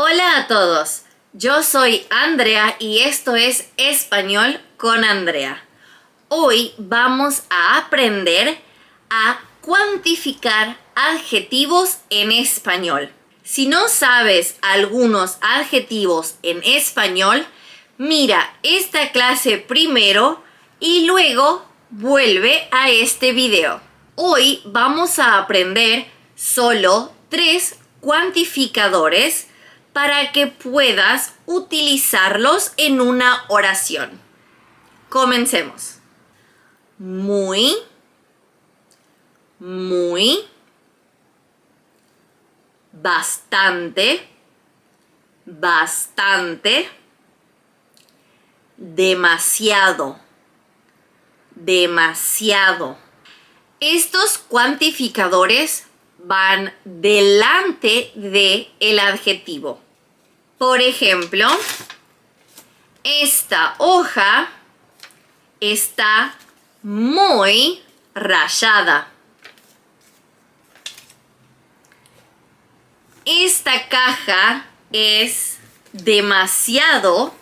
Hola a todos, yo soy Andrea y esto es Español con Andrea. Hoy vamos a aprender a cuantificar adjetivos en español. Si no sabes algunos adjetivos en español, mira esta clase primero y luego vuelve a este video. Hoy vamos a aprender solo 3 cuantificadores para que puedas utilizarlos en una oración. Comencemos. Muy, muy, bastante, bastante, demasiado, demasiado. Estos cuantificadores van delante del adjetivo. Por ejemplo, esta hoja está muy rayada. Esta caja es demasiado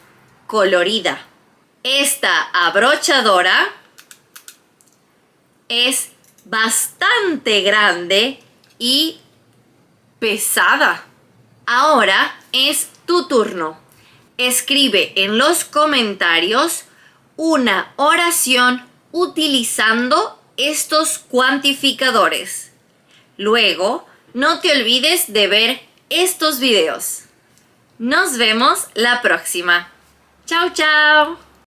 colorida. Esta abrochadora es bastante grande y pesada. Ahora es tu turno. Escribe en los comentarios una oración utilizando estos cuantificadores. Luego, no te olvides de ver estos videos. Nos vemos la próxima. Chao, chao.